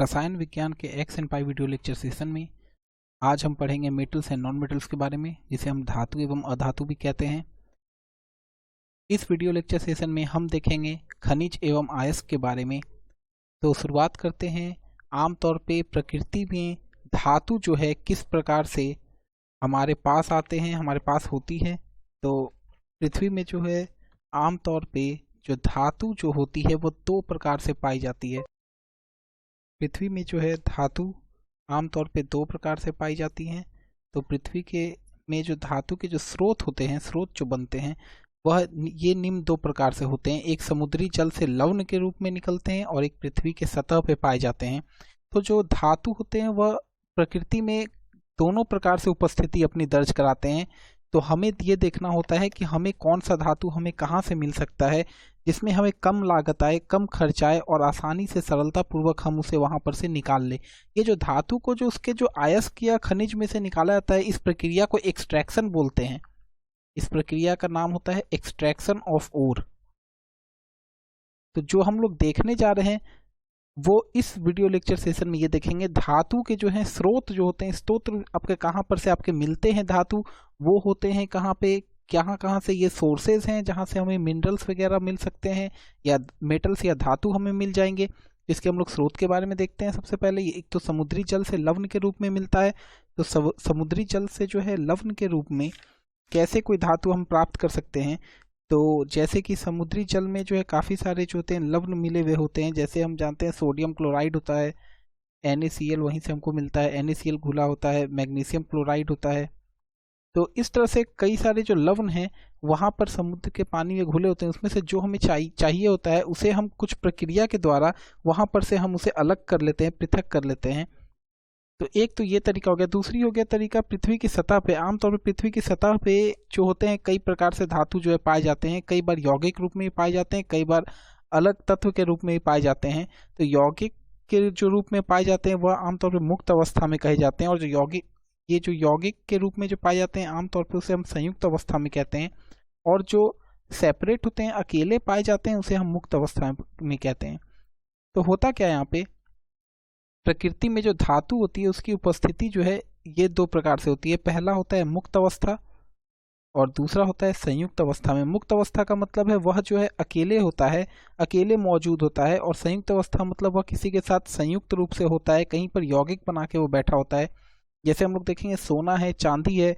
रसायन विज्ञान के x and pi video lecture session में आज हम पढ़ेंगे मेटल्स एंड नॉन मेटल्स के बारे में, जिसे हम धातु एवं अधातु भी कहते हैं। इस वीडियो लेक्चर सेशन में हम देखेंगे खनिज एवं अयस्क के बारे में। तो शुरुआत करते हैं। आमतौर पे प्रकृति में धातु जो है किस प्रकार से हमारे पास आते हैं, हमारे पास होती है। तो पृथ्वी में जो है आमतौर पे जो धातु जो होती है वो दो प्रकार से पाई जाती है। पृथ्वी में जो है धातु आमतौर पे दो प्रकार से पाई जाती हैं। तो पृथ्वी के में जो धातु के जो स्रोत होते हैं, स्रोत जो बनते हैं, वह ये निम्न दो प्रकार से होते हैं। एक समुद्री जल से लवण के रूप में निकलते हैं और एक पृथ्वी के सतह पे पाए जाते हैं। तो जो धातु होते हैं वह प्रकृति में दोनों प्रकार से उपस्थिति अपनी दर्ज कराते हैं। तो हमें ये देखना होता है कि हमें कौन सा धातु हमें कहाँ से मिल सकता है, जिसमें हमें कम लागत आए, कम खर्च आए और आसानी से सरलता पूर्वक हम उसे वहां पर से निकाल ले। ये जो धातु को जो उसके जो अयस्क या खनिज में से निकाला जाता है, इस प्रक्रिया को एक्सट्रैक्शन बोलते हैं। इस प्रक्रिया का नाम होता है एक्सट्रैक्शन ऑफ ओर। तो जो हम लोग देखने जा रहे हैं वो इस वीडियो लेक्चर सेशन में ये देखेंगे धातु के जो है स्रोत जो होते हैं, स्रोत आपके कहाँ पर से आपके मिलते हैं धातु, वो होते हैं कहाँ पे, कहाँ से ये सोर्सेज हैं जहाँ से हमें मिनरल्स वगैरह मिल सकते हैं या मेटल्स या धातु हमें मिल जाएंगे। इसके हम लोग स्रोत के बारे में देखते हैं। सबसे पहले एक तो समुद्री जल से लवण के रूप में मिलता है। तो समुद्री जल से जो है लवण के रूप में कैसे कोई धातु हम प्राप्त कर सकते हैं। तो जैसे कि समुद्री जल में जो है काफ़ी सारे जो होते हैं लवण मिले हुए होते हैं। जैसे हम जानते हैं सोडियम क्लोराइड होता है, NaCl वहीं से हमको मिलता है, NaCl घुला होता है, मैग्नीशियम क्लोराइड होता है। तो इस तरह से कई सारे जो लवण हैं वहाँ पर समुद्र के पानी में घुले होते हैं। उसमें से जो हमें चाहिए होता है उसे हम कुछ प्रक्रिया के द्वारा वहाँ पर से हम उसे अलग कर लेते हैं, पृथक कर लेते हैं। तो एक तो ये तरीका हो गया। दूसरी हो गया तरीका पृथ्वी की सतह पे। आमतौर पे पृथ्वी की सतह पे जो होते हैं कई प्रकार से धातु जो है पाए जाते हैं। कई बार यौगिक रूप में भी पाए जाते हैं, कई बार अलग तत्व के रूप में भी पाए जाते हैं। तो यौगिक के जो रूप में पाए जाते हैं वह आमतौर पर मुक्त अवस्था में कहे जाते हैं, और जो यौगिक के रूप में जो पाए जाते हैं आमतौर पर उसे हम संयुक्त अवस्था में कहते हैं, और जो सेपरेट होते हैं, अकेले पाए जाते हैं, उसे हम मुक्त अवस्था में कहते हैं। तो होता क्या है यहाँ पे, प्रकृति में जो धातु होती है उसकी उपस्थिति जो है ये दो प्रकार से होती है। पहला होता है मुक्त अवस्था और दूसरा होता है संयुक्त अवस्था में। मुक्त अवस्था का मतलब है वह जो है अकेले होता है, अकेले मौजूद होता है, और संयुक्त अवस्था मतलब वह किसी के साथ संयुक्त रूप से होता है, कहीं पर यौगिक बना के वो बैठा होता है। जैसे हम लोग देखेंगे सोना है, चांदी है,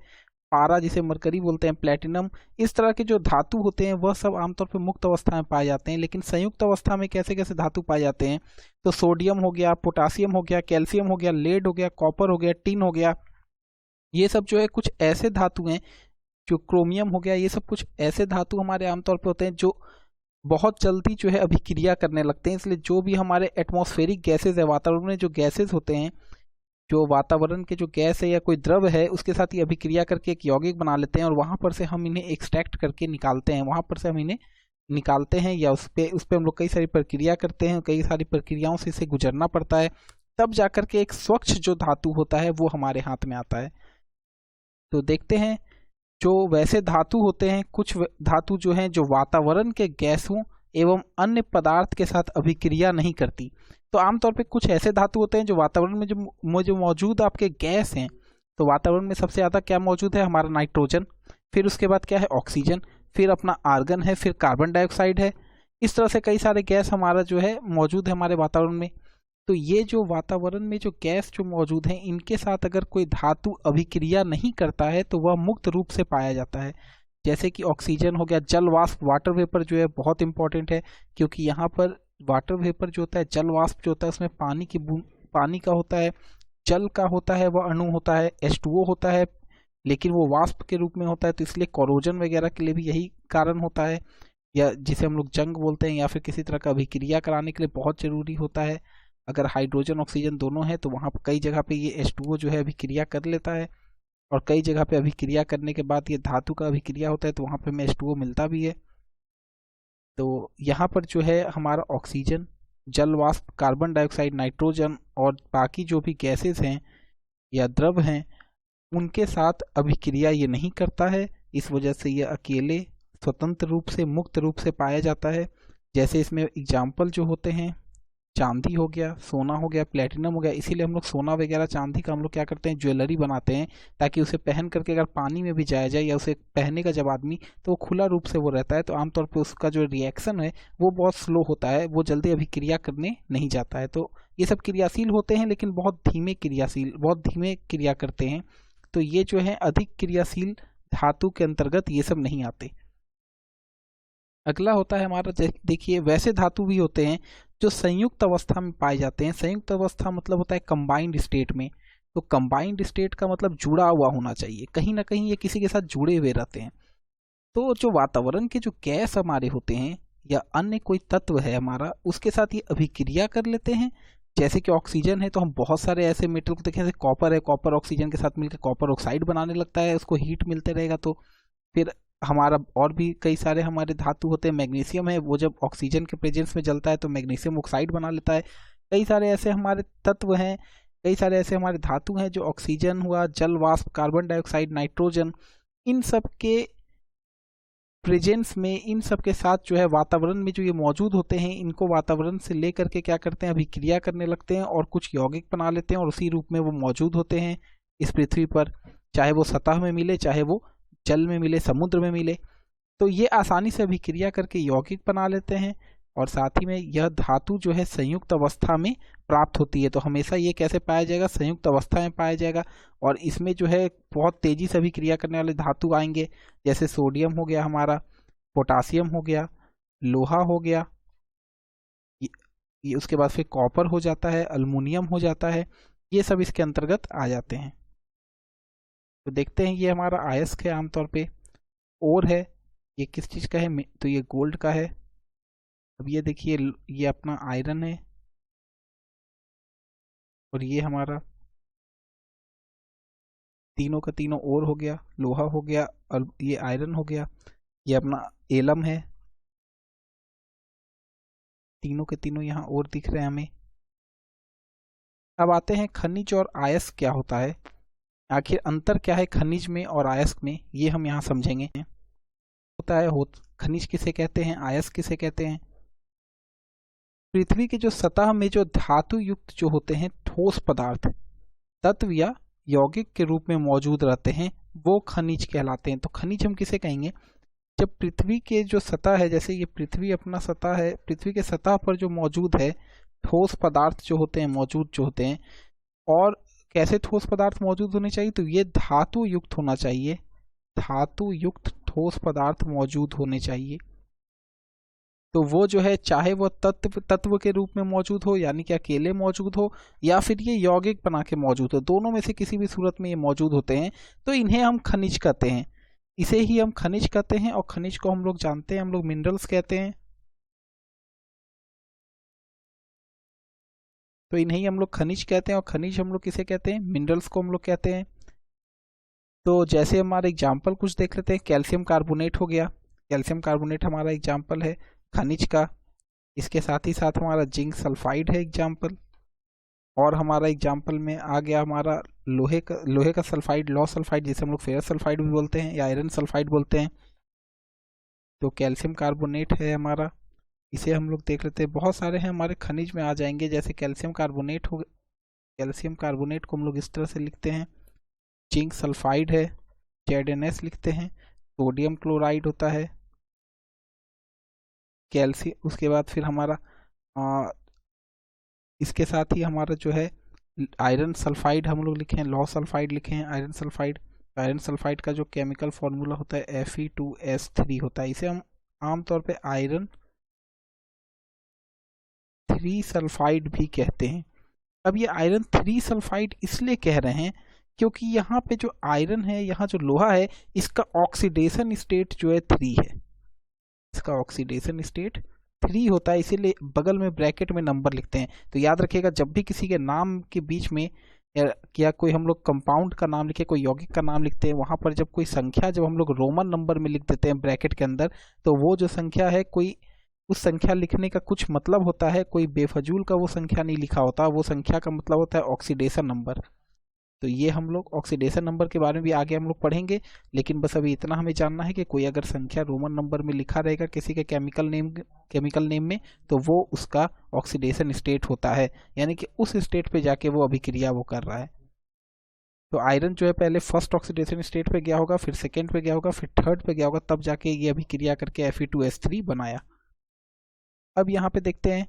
पारा जिसे मरकरी बोलते हैं, प्लेटिनम, इस तरह के जो धातु होते हैं वह सब आमतौर पर मुक्त अवस्था में पाए जाते हैं। लेकिन संयुक्त अवस्था में कैसे कैसे धातु पाए जाते हैं, तो सोडियम हो गया, पोटासियम हो गया, कैल्शियम हो गया, लेड हो गया, कॉपर हो गया, टिन हो गया, ये सब जो है कुछ ऐसे धातु हैं, जो क्रोमियम हो गया, ये सब कुछ ऐसे धातु हमारे आमतौर पर होते हैं जो बहुत जल्दी जो है अभिक्रिया करने लगते हैं। इसलिए जो भी हमारे एटमॉस्फेरिक गैसेज है, वातावरण में जो गैसेज होते हैं, जो वातावरण के जो गैस है या कोई द्रव है, उसके साथ ये अभिक्रिया करके एक यौगिक बना लेते हैं और वहां पर से हम इन्हें एक्सट्रैक्ट करके निकालते हैं। वहां पर से हम इन्हें निकालते हैं या उस पे हम लोग कई सारी प्रक्रिया करते हैं, कई सारी प्रक्रियाओं से इसे गुजरना पड़ता है, तब जाकर के एक स्वच्छ जो धातु होता है वो हमारे हाथ में आता है। तो देखते हैं जो वैसे धातु होते हैं, कुछ धातु जो हैं जो वातावरण के गैसों एवं अन्य पदार्थ के साथ अभिक्रिया नहीं करती। तो आमतौर पे कुछ ऐसे धातु होते हैं जो वातावरण में जो मौजूद आपके गैस हैं, तो वातावरण में सबसे ज़्यादा क्या मौजूद है, हमारा नाइट्रोजन, फिर उसके बाद क्या है ऑक्सीजन, फिर अपना आर्गन है, फिर कार्बन डाइऑक्साइड है। इस तरह से कई सारे गैस हमारा जो है मौजूद है हमारे वातावरण में। तो ये जो वातावरण में जो गैस जो मौजूद हैं, इनके साथ अगर कोई धातु अभिक्रिया नहीं करता है तो वह मुक्त रूप से पाया जाता है। जैसे कि ऑक्सीजन हो गया, जल वाष्प, वाटर वेपर जो है बहुत इंपॉर्टेंट है, क्योंकि यहाँ पर वाटर वेपर जो होता है, जल वाष्प जो होता है, उसमें पानी का होता है, जल का होता है, वह अणु होता है, H2O होता है, लेकिन वो वाष्प के रूप में होता है। तो इसलिए कोरोजन वगैरह के लिए भी यही कारण होता है, या जिसे हम लोग जंग बोलते हैं, या फिर किसी तरह का अभिक्रिया कराने के लिए बहुत जरूरी होता है। अगर हाइड्रोजन ऑक्सीजन दोनों है तो वहाँ पर कई जगह पे ये H2O जो है अभिक्रिया कर लेता है, और कई जगह पे अभिक्रिया करने के बाद ये धातु का अभिक्रिया होता है तो वहाँ पे हमें H2O मिलता भी है। तो यहाँ पर जो है हमारा ऑक्सीजन, जल वाष्प, कार्बन डाइऑक्साइड, नाइट्रोजन और बाकी जो भी गैसेस हैं या द्रव हैं, उनके साथ अभिक्रिया ये नहीं करता है। इस वजह से ये अकेले स्वतंत्र रूप से, मुक्त रूप से पाया जाता है। जैसे इसमें एग्जाम्पल जो होते हैं चांदी हो गया, सोना हो गया, प्लेटिनम हो गया। इसीलिए हम लोग सोना वगैरह चांदी का हम लोग क्या करते हैं, ज्वेलरी बनाते हैं, ताकि उसे पहन करके अगर पानी में भी जाया जाए या उसे पहने का जब आदमी, तो वो खुला रूप से वो रहता है, तो आमतौर पर उसका जो रिएक्शन है वो बहुत स्लो होता है, वो जल्दी अभिक्रिया करने नहीं जाता है। तो ये सब क्रियाशील होते हैं लेकिन बहुत धीमे क्रिया करते हैं। तो ये जो है अधिक क्रियाशील धातु के अंतर्गत ये सब नहीं आते। अगला होता है हमारा, देखिए वैसे धातु भी होते हैं जो संयुक्त अवस्था में पाए जाते हैं। संयुक्त अवस्था मतलब होता है कंबाइंड स्टेट में। तो कंबाइंड स्टेट का मतलब जुड़ा हुआ होना चाहिए, कहीं ना कहीं ये किसी के साथ जुड़े हुए रहते हैं। तो जो वातावरण के जो गैस हमारे होते हैं या अन्य कोई तत्व है हमारा, उसके साथ ये अभिक्रिया कर लेते हैं। जैसे कि ऑक्सीजन है, तो हम बहुत सारे ऐसे मेटल को देखें, जैसे कॉपर है, कॉपर ऑक्सीजन के साथ मिलकर कॉपर ऑक्साइड बनाने लगता है, उसको हीट मिलते रहेगा। तो फिर हमारा और भी कई सारे हमारे धातु होते हैं। मैग्नीशियम है, वो जब ऑक्सीजन के प्रेजेंस में जलता है तो मैग्नीशियम ऑक्साइड बना लेता है। कई सारे ऐसे हमारे तत्व हैं, कई सारे ऐसे हमारे धातु हैं जो ऑक्सीजन हुआ, जल वाष्प, कार्बन डाइऑक्साइड, नाइट्रोजन, इन सब के प्रेजेंस में, इन सब के साथ जो है वातावरण में जो ये मौजूद होते हैं, इनको वातावरण से लेकर के क्या करते हैं, अभिक्रिया करने लगते हैं और कुछ यौगिक बना लेते हैं, और उसी रूप में वो मौजूद होते हैं इस पृथ्वी पर। चाहे वो सतह में मिले, चाहे वो जल में मिले, समुद्र में मिले, तो ये आसानी से अभिक्रिया करके यौगिक बना लेते हैं। और साथ ही में यह धातु जो है संयुक्त अवस्था में प्राप्त होती है। तो हमेशा ये कैसे पाया जाएगा, संयुक्त अवस्था में पाया जाएगा। और इसमें जो है बहुत तेजी से अभिक्रिया करने वाले धातु आएंगे, जैसे सोडियम हो गया हमारा, पोटासियम हो गया, लोहा हो गया, ये उसके बाद फिर कॉपर हो जाता है, अल्मुनियम हो जाता है, ये सब इसके अंतर्गत आ जाते हैं। तो देखते हैं, ये हमारा अयस्क है आमतौर पे। और है, ये किस चीज़ का है, तो ये गोल्ड का है। अब ये देखिए, ये अपना आयरन है, और ये हमारा तीनों का तीनों और हो गया, लोहा हो गया और ये आयरन हो गया, ये अपना एलम है। तीनों के तीनों यहाँ और दिख रहे हैं हमें। अब आते हैं खनिज और अयस्क क्या होता है, आखिर अंतर क्या है खनिज में और अयस्क में, ये हम यहाँ समझेंगे। होता है खनिज किसे कहते हैं, अयस्क किसे कहते हैं। पृथ्वी की जो सतह में जो धातु युक्त जो होते हैं ठोस पदार्थ, तत्व या यौगिक के रूप में मौजूद रहते हैं, वो खनिज कहलाते हैं। तो खनिज हम किसे कहेंगे, जब पृथ्वी के जो सतह है, जैसे ये पृथ्वी अपना सतह है, पृथ्वी के सतह पर जो मौजूद है ठोस पदार्थ जो होते हैं, मौजूद जो होते हैं, और कैसे ठोस पदार्थ मौजूद होने चाहिए, तो ये धातु युक्त होना चाहिए, धातु युक्त ठोस पदार्थ मौजूद होने चाहिए। तो वो जो है, चाहे वो तत्व के रूप में मौजूद हो, यानी कि अकेले मौजूद हो, या फिर ये यौगिक बना के मौजूद हो, दोनों में से किसी भी सूरत में ये मौजूद होते हैं, तो इन्हें हम खनिज कहते हैं। इसे ही हम खनिज कहते हैं, और खनिज को हम लोग जानते हैं, हम लोग मिनरल्स कहते हैं। तो इन्हें ही हम लोग खनिज कहते हैं, और खनिज हम लोग किसे कहते हैं, मिनरल्स को हम लोग कहते हैं। तो जैसे हमारा एग्जाम्पल कुछ देख लेते हैं, कैल्शियम कार्बोनेट हो गया, कैल्शियम कार्बोनेट हमारा एग्जाम्पल है खनिज का। इसके साथ ही साथ हमारा जिंक सल्फाइड है एग्जाम्पल, और हमारा एग्जाम्पल में आ गया हमारा लोहे का सल्फाइड, लॉ सल्फाइड, जिसे हम लोग फेरस सल्फाइड भी बोलते हैं या आयरन सल्फाइड बोलते हैं। तो कैल्शियम कार्बोनेट है हमारा, इसे हम लोग देख लेते हैं। बहुत सारे हैं हमारे खनिज में आ जाएंगे, जैसे कैल्शियम कार्बोनेट हो, कैल्शियम कार्बोनेट को हम लोग इस तरह से लिखते हैं। जिंक सल्फाइड है, ZnS लिखते हैं। सोडियम क्लोराइड होता है, कैल्शियम। उसके बाद फिर हमारा इसके साथ ही हमारा जो है आयरन सल्फाइड हम लोग लिखे हैं, लॉ सल्फाइड लिखे हैं, आयरन सल्फाइड। आयरन सल्फाइड का जो केमिकल फॉर्मूला होता है Fe2S3 होता है। इसे हम आमतौर पे आयरन 3 सल्फाइड भी कहते हैं। अब ये आयरन 3 सल्फाइड इसलिए कह रहे हैं क्योंकि यहाँ पे जो आयरन है, यहाँ जो लोहा है, इसका ऑक्सीडेशन स्टेट जो है 3 है, इसका ऑक्सीडेशन स्टेट 3 होता है, इसीलिए बगल में ब्रैकेट में नंबर लिखते हैं। तो याद रखिएगा, जब भी किसी के नाम के बीच में या कोई हम लोग कंपाउंड का नाम लिखे, कोई यौगिक का नाम लिखते हैं, वहाँ पर जब कोई संख्या जब हम लोग रोमन नंबर में लिख देते हैं ब्रैकेट के अंदर, तो वो जो संख्या है, कोई उस संख्या लिखने का कुछ मतलब होता है, कोई बेफजूल का वो संख्या नहीं लिखा होता, वो संख्या का मतलब होता है ऑक्सीडेशन नंबर। तो ये हम लोग ऑक्सीडेशन नंबर के बारे में भी आगे हम लोग पढ़ेंगे, लेकिन बस अभी इतना हमें जानना है कि कोई अगर संख्या रोमन नंबर में लिखा रहेगा किसी के केमिकल नेम में, तो वो उसका ऑक्सीडेशन स्टेट होता है, यानी कि उस स्टेट पे जाके वो अभिक्रिया वो कर रहा है। तो आयरन जो है पहले फर्स्ट ऑक्सीडेशन स्टेट पे गया होगा, फिर सेकेंड पे गया होगा, फिर थर्ड पे गया होगा, तब जाके ये अभिक्रिया करके Fe2S3 बनाया। अब यहाँ पे देखते हैं,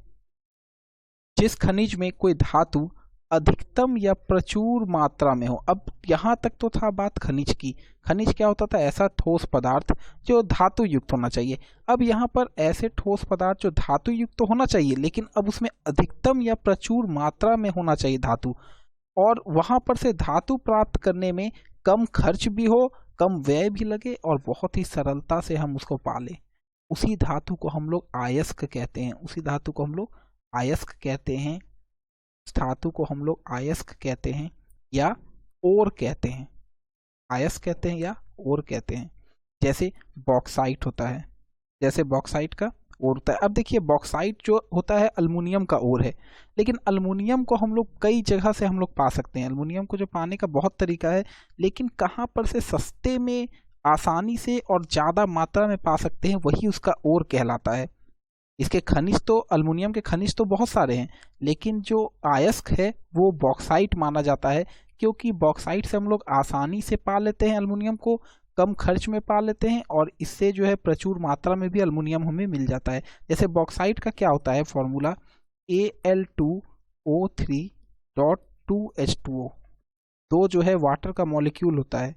जिस खनिज में कोई धातु अधिकतम या प्रचुर मात्रा में हो। अब यहाँ तक तो था बात खनिज की। खनिज क्या होता था? ऐसा ठोस पदार्थ जो धातु युक्त होना चाहिए। अब यहाँ पर ऐसे ठोस पदार्थ जो धातु युक्त तो होना चाहिए, लेकिन अब उसमें अधिकतम या प्रचुर मात्रा में होना चाहिए धातु, और वहां पर से धातु प्राप्त करने में कम खर्च भी हो, कम व्यय भी लगे, और बहुत ही सरलता से हम उसको पालें। उसी धातु को हम लोग अयस्क कहते हैं। उसी धातु को हम लोग अयस्क कहते हैं। धातु को हम लोग अयस्क कहते हैं या ओर कहते हैं। अयस्क कहते हैं या ओर कहते हैं। जैसे बॉक्साइट होता है, जैसे बॉक्साइट का ओर होता है। अब देखिए, बॉक्साइट जो होता है अल्मुनियम का ओर है, लेकिन अल्मुनियम को हम लोग कई जगह से हम लोग पा सकते हैं। अल्मुनियम को जो पाने का बहुत तरीका है, लेकिन कहाँ पर से सस्ते में, आसानी से और ज़्यादा मात्रा में पा सकते हैं, वही उसका ओर कहलाता है। इसके खनिज तो, अल्मुनियम के खनिज तो बहुत सारे हैं, लेकिन जो अयस्क है वो बॉक्साइट माना जाता है, क्योंकि बॉक्साइट से हम लोग आसानी से पा लेते हैं अल्मुनियम को, कम खर्च में पा लेते हैं, और इससे जो है प्रचुर मात्रा में भी अल्मुनियम हमें मिल जाता है। जैसे बॉक्साइट का क्या होता है फॉर्मूला? Al2O3.2H2O। दो जो है वाटर का मॉलिक्यूल होता है।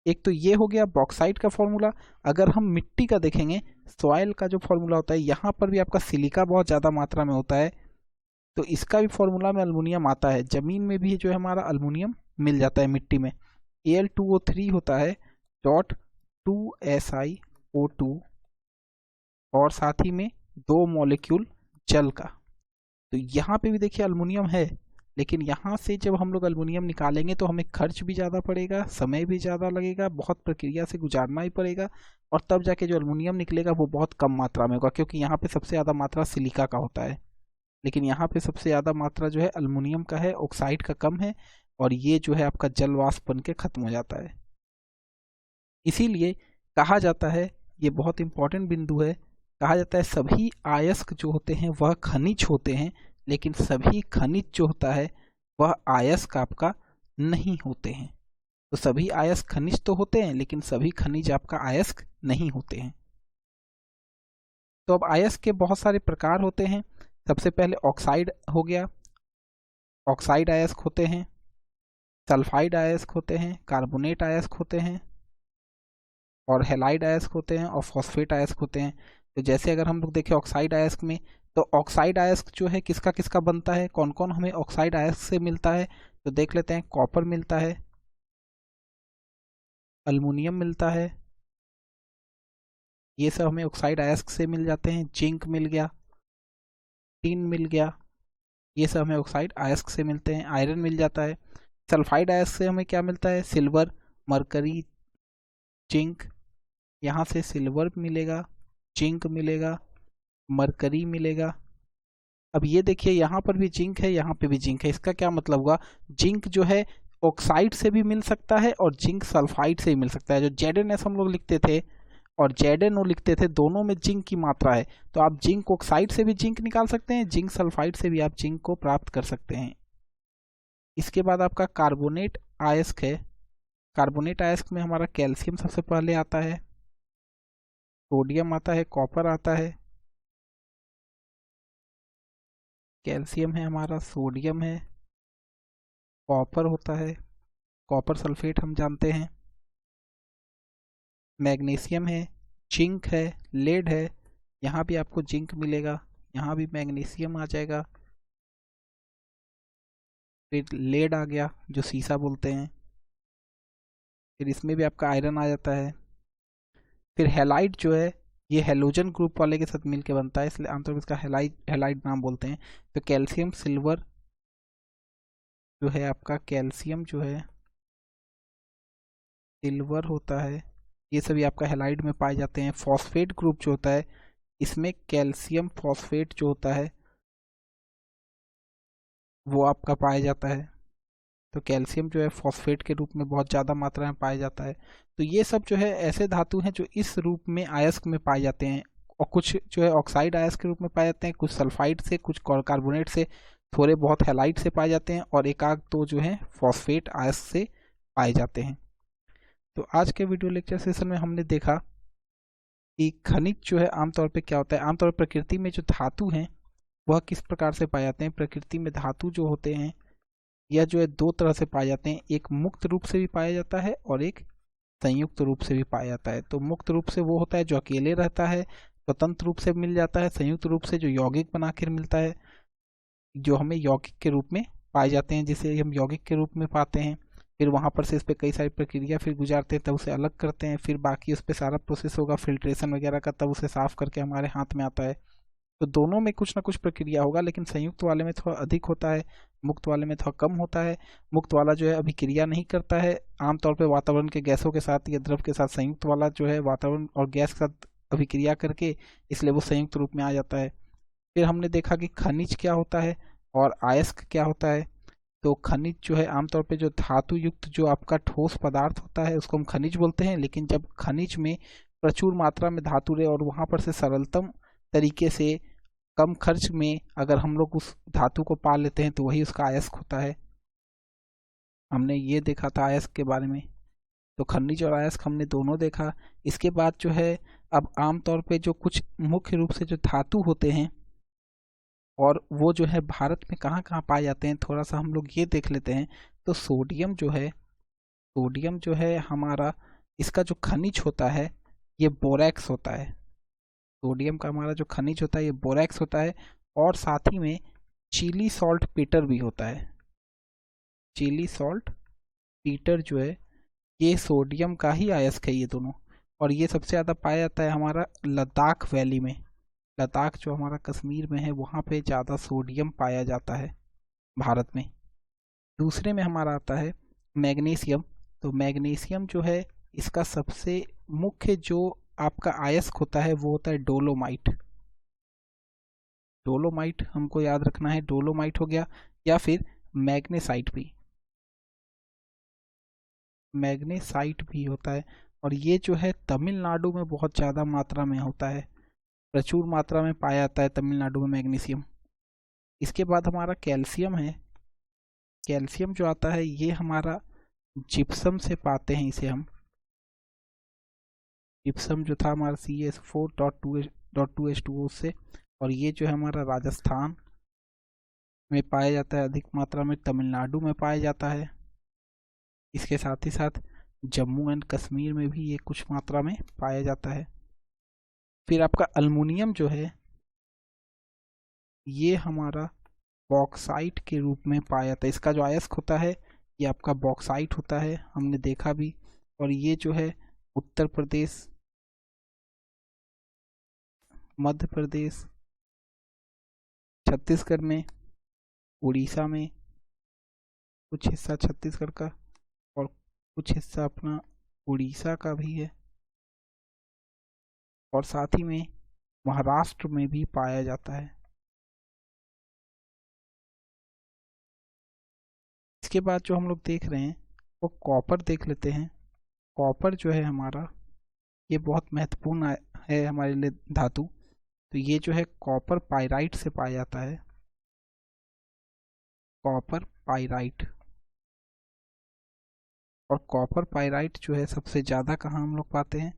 एक तो ये हो गया बॉक्साइट का फॉर्मूला। अगर हम मिट्टी का देखेंगे, सॉइल का जो फॉर्मूला होता है, यहाँ पर भी आपका सिलिका बहुत ज़्यादा मात्रा में होता है, तो इसका भी फॉर्मूला में अल्मुनियम आता है। जमीन में भी जो है हमारा अल्मुनियम मिल जाता है मिट्टी में। Al2O3 होता है .2SiO2, और साथ ही में 2 मॉलिक्यूल जल का। तो यहाँ पे भी देखिए अल्मुनियम है, लेकिन यहाँ से जब हम लोग अल्मुनियम निकालेंगे तो हमें खर्च भी ज़्यादा पड़ेगा, समय भी ज़्यादा लगेगा, बहुत प्रक्रिया से गुजारना ही पड़ेगा, और तब जाके जो अल्मुनियम निकलेगा वो बहुत कम मात्रा में होगा, क्योंकि यहाँ पे सबसे ज़्यादा मात्रा सिलिका का होता है, लेकिन यहाँ पे सबसे ज़्यादा मात्रा जो है अल्मुनियम का है, ऑक्साइड का कम है, और ये जो है आपका जल वाष्प बन के खत्म हो जाता है। इसीलिए कहा जाता है, ये बहुत इंपॉर्टेंट बिंदु है, कहा जाता है सभी अयस्क जो होते हैं वह खनिज होते हैं, लेकिन सभी खनिज जो होता है वह अयस्क आपका नहीं होते हैं। तो सभी अयस्क खनिज तो होते हैं, लेकिन सभी खनिज आपका अयस्क नहीं होते हैं। तो अब अयस्क के बहुत सारे प्रकार होते हैं। सबसे पहले ऑक्साइड हो गया, ऑक्साइड अयस्क होते हैं, सल्फाइड अयस्क होते हैं, कार्बोनेट अयस्क होते हैं, और हैलाइड अयस्क होते हैं, और फॉस्फेट अयस्क होते हैं। तो जैसे अगर हम लोग देखें ऑक्साइड अयस्क में, तो ऑक्साइड अयस्क जो है किसका किसका बनता है, कौन कौन हमें ऑक्साइड अयस्क से मिलता है, तो देख लेते हैं। कॉपर मिलता है, अल्मुनियम मिलता है, ये सब हमें ऑक्साइड अयस्क से मिल जाते हैं। जिंक मिल गया, टिन मिल गया, ये सब हमें ऑक्साइड अयस्क से मिलते हैं। आयरन मिल जाता है। सल्फाइड अयस्क से हमें क्या मिलता है? Silver, mercury, zinc. यहाँ से सिल्वर मिलेगा, जिंक मिलेगा, मरकरी मिलेगा। अब ये देखिए, यहाँ पर भी जिंक है, यहाँ पे भी जिंक है। इसका क्या मतलब हुआ? जिंक जो है ऑक्साइड से भी मिल सकता है, और जिंक सल्फाइड से भी मिल सकता है। जो ZnS हम लोग लिखते थे और ZnO लिखते थे, दोनों में जिंक की मात्रा है, तो आप जिंक ऑक्साइड से भी जिंक निकाल सकते हैं, जिंक सल्फाइड से भी आप जिंक को प्राप्त कर सकते हैं। इसके बाद आपका कार्बोनेट अयस्क है। कार्बोनेट अयस्क में हमारा कैल्शियम सबसे पहले आता है, सोडियम आता है, कॉपर आता है। कैल्शियम है हमारा, सोडियम है, कॉपर होता है, कॉपर सल्फेट हम जानते हैं, मैग्नीशियम है, जिंक है, लेड है। यहाँ भी आपको जिंक मिलेगा, यहाँ भी मैग्नीशियम आ जाएगा, फिर लेड आ गया जो सीसा बोलते हैं, फिर इसमें भी आपका आयरन आ जाता है। फिर हैलाइड जो है, ये हेलोजन ग्रुप वाले के साथ मिलके बनता है, इसलिए आमतौर पर इसका हैलाइड नाम बोलते हैं। तो कैल्शियम सिल्वर जो है आपका, कैल्शियम जो है सिल्वर होता है, ये सभी आपका हैलाइड में पाए जाते हैं। फॉस्फेट ग्रुप जो होता है, इसमें कैल्शियम फॉस्फेट जो होता है वो आपका पाया जाता है। तो कैल्शियम जो है फॉस्फेट के रूप में बहुत ज़्यादा मात्रा में पाया जाता है। तो ये सब जो है ऐसे धातु हैं जो इस रूप में अयस्क में पाए जाते हैं, और कुछ जो है ऑक्साइड अयस्क के रूप में पाए जाते हैं, कुछ सल्फाइड से, कुछ कार्बोनेट से, थोड़े बहुत हैलाइड से पाए जाते हैं, और एक आध तो जो है फॉस्फेट अयस्क से पाए जाते हैं। तो आज के वीडियो लेक्चर सेशन में हमने देखा कि खनिज जो है आमतौर पे क्या होता है। आमतौर पर प्रकृति में जो धातु हैं वह किस प्रकार से पाए जाते हैं। प्रकृति में धातु जो होते हैं यह जो है दो तरह से पाए जाते हैं, एक मुक्त रूप से भी पाया जाता है और एक संयुक्त रूप से भी पाया जाता है। तो मुक्त रूप से वो होता है जो अकेले रहता है, स्वतंत्र रूप से मिल जाता है। संयुक्त रूप से जो यौगिक बनाकर मिलता है, जो हमें यौगिक के रूप में पाए जाते हैं, जिसे हम यौगिक के रूप में पाते हैं। फिर वहाँ पर से इस पर कई सारी प्रक्रिया फिर गुजारते हैं, तब उसे अलग करते हैं, फिर बाकी उस पर सारा प्रोसेस होगा फिल्ट्रेशन वगैरह का, तब उसे साफ करके हमारे हाथ में आता है। तो दोनों में कुछ ना कुछ प्रक्रिया होगा, लेकिन संयुक्त वाले में थोड़ा अधिक होता है, मुक्त वाले में थोड़ा कम होता है। मुक्त वाला जो है अभिक्रिया नहीं करता है आमतौर पर वातावरण के गैसों के साथ या द्रव के साथ। संयुक्त वाला जो है वातावरण और गैस के साथ अभिक्रिया करके, इसलिए वो संयुक्त रूप में आ जाता है। फिर हमने देखा कि खनिज क्या होता है और अयस्क क्या होता है। तो खनिज जो है आमतौर पे जो धातु युक्त जो आपका ठोस पदार्थ होता है उसको हम खनिज बोलते हैं। लेकिन जब खनिज में प्रचुर मात्रा में धातु रहे और वहाँ पर से सरलतम तरीके से कम खर्च में अगर हम लोग उस धातु को पा लेते हैं तो वही उसका अयस्क होता है। हमने ये देखा था अयस्क के बारे में। तो खनिज और अयस्क हमने दोनों देखा। इसके बाद जो है अब आमतौर पे जो कुछ मुख्य रूप से जो धातु होते हैं और वो जो है भारत में कहाँ कहाँ पाए जाते हैं, थोड़ा सा हम लोग ये देख लेते हैं। तो सोडियम जो है हमारा, इसका जो खनिज होता है ये बोरैक्स होता है। सोडियम का हमारा जो खनिज होता है ये बोरैक्स होता है। और साथ ही में चिली सॉल्ट पीटर भी होता है। चिली सॉल्ट पीटर जो है ये सोडियम का ही अयस्क है ये दोनों। और ये सबसे ज़्यादा पाया जाता है हमारा लद्दाख वैली में। लद्दाख जो हमारा कश्मीर में है वहाँ पे ज़्यादा सोडियम पाया जाता है भारत में। दूसरे में हमारा आता है मैग्नीशियम। तो मैग्नीशियम जो है इसका सबसे मुख्य जो आपका अयस्क होता है वो होता है डोलोमाइट। डोलोमाइट हमको याद रखना है, डोलोमाइट हो गया, या फिर मैग्नेसाइट भी होता है। और ये जो है तमिलनाडु में बहुत ज़्यादा मात्रा में होता है, प्रचुर मात्रा में पाया जाता है तमिलनाडु में मैग्नीशियम। इसके बाद हमारा कैल्शियम है। कैल्शियम जो आता है ये हमारा जिप्सम से पाते हैं, इसे हम जिप्सम जो था हमारा CH4.2H2O से। और ये जो है हमारा राजस्थान में पाया जाता है अधिक मात्रा में, तमिलनाडु में पाया जाता है। इसके साथ ही साथ जम्मू एंड कश्मीर में भी ये कुछ मात्रा में पाया जाता है। फिर आपका अल्मुनियम जो है ये हमारा बॉक्साइट के रूप में पाया जाता है। इसका जो अयस्क होता है ये आपका बॉक्साइट होता है, हमने देखा भी। और ये जो है उत्तर प्रदेश, मध्य प्रदेश, छत्तीसगढ़ में, उड़ीसा में, कुछ हिस्सा छत्तीसगढ़ का और कुछ हिस्सा अपना उड़ीसा का भी है, और साथ ही में महाराष्ट्र में भी पाया जाता है। इसके बाद जो हम लोग देख रहे हैं वो कॉपर देख लेते हैं। कॉपर जो है हमारा ये बहुत महत्वपूर्ण है हमारे लिए धातु। तो ये जो है कॉपर पाइराइट से पाया जाता है, कॉपर पाइराइट। और कॉपर पाइराइट जो है सबसे ज़्यादा कहाँ हम लोग पाते हैं,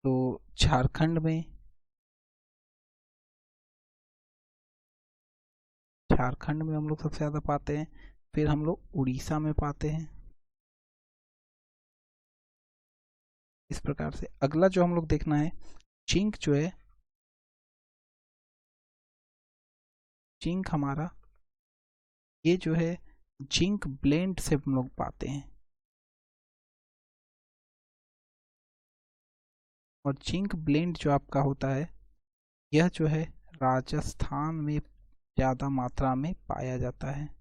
तो झारखंड में, हम लोग सबसे ज़्यादा पाते हैं। फिर हम लोग उड़ीसा में पाते हैं। इस प्रकार से अगला जो हम लोग देखना है जिंक जो है, जिंक हमारा ये जो है जिंक ब्लेंड से हम लोग पाते हैं। और जिंक ब्लेंड जो आपका होता है यह जो है राजस्थान में ज़्यादा मात्रा में पाया जाता है।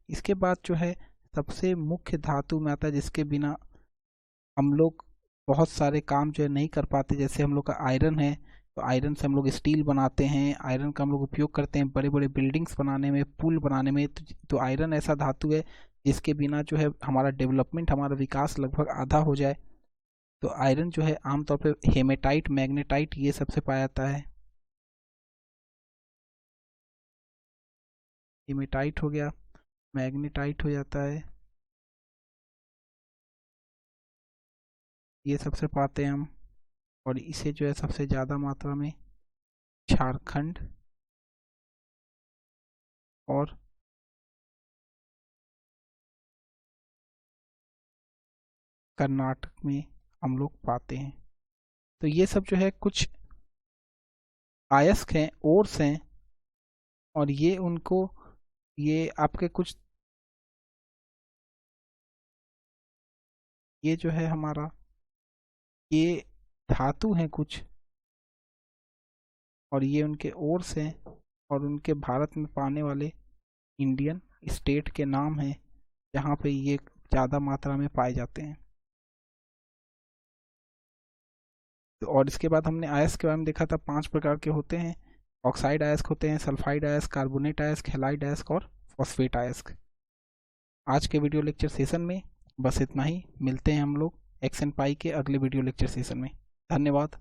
इसके बाद जो है सबसे मुख्य धातु में आता है जिसके बिना हम लोग बहुत सारे काम जो है नहीं कर पाते, जैसे हम लोग का आयरन है। तो आयरन से हम लोग स्टील बनाते हैं, आयरन का हम लोग उपयोग करते हैं बड़े बड़े बिल्डिंग्स बनाने में, पुल बनाने में। तो आयरन ऐसा धातु है जिसके बिना जो है हमारा डेवलपमेंट, हमारा विकास लगभग आधा हो जाए। तो आयरन जो है आमतौर पे हेमेटाइट, मैग्नेटाइट ये सबसे पाया जाता है। हेमेटाइट हो गया, मैग्नेटाइट हो जाता है, ये सबसे पाते हैं हम। और इसे जो है सबसे ज़्यादा मात्रा में झारखंड और कर्नाटक में हम लोग पाते हैं। तो ये सब जो है कुछ अयस्क हैं, ओर्स हैं, और ये उनको, ये आपके कुछ, ये जो है हमारा, ये धातु हैं कुछ, और ये उनके ओर्स हैं, और उनके भारत में पाने वाले इंडियन स्टेट के नाम हैं जहाँ पे ये ज़्यादा मात्रा में पाए जाते हैं। तो और इसके बाद हमने अयस्क के बारे में देखा था, 5 प्रकार के होते हैं। ऑक्साइड अयस्क होते हैं, सल्फाइड अयस्क, कार्बोनेट अयस्क, हैलाइड अयस्क और फॉस्फेट अयस्क। आज के वीडियो लेक्चर सेशन में बस इतना ही। मिलते हैं हम लोग एक्स एंड पाई के अगले वीडियो लेक्चर सेशन में। धन्यवाद।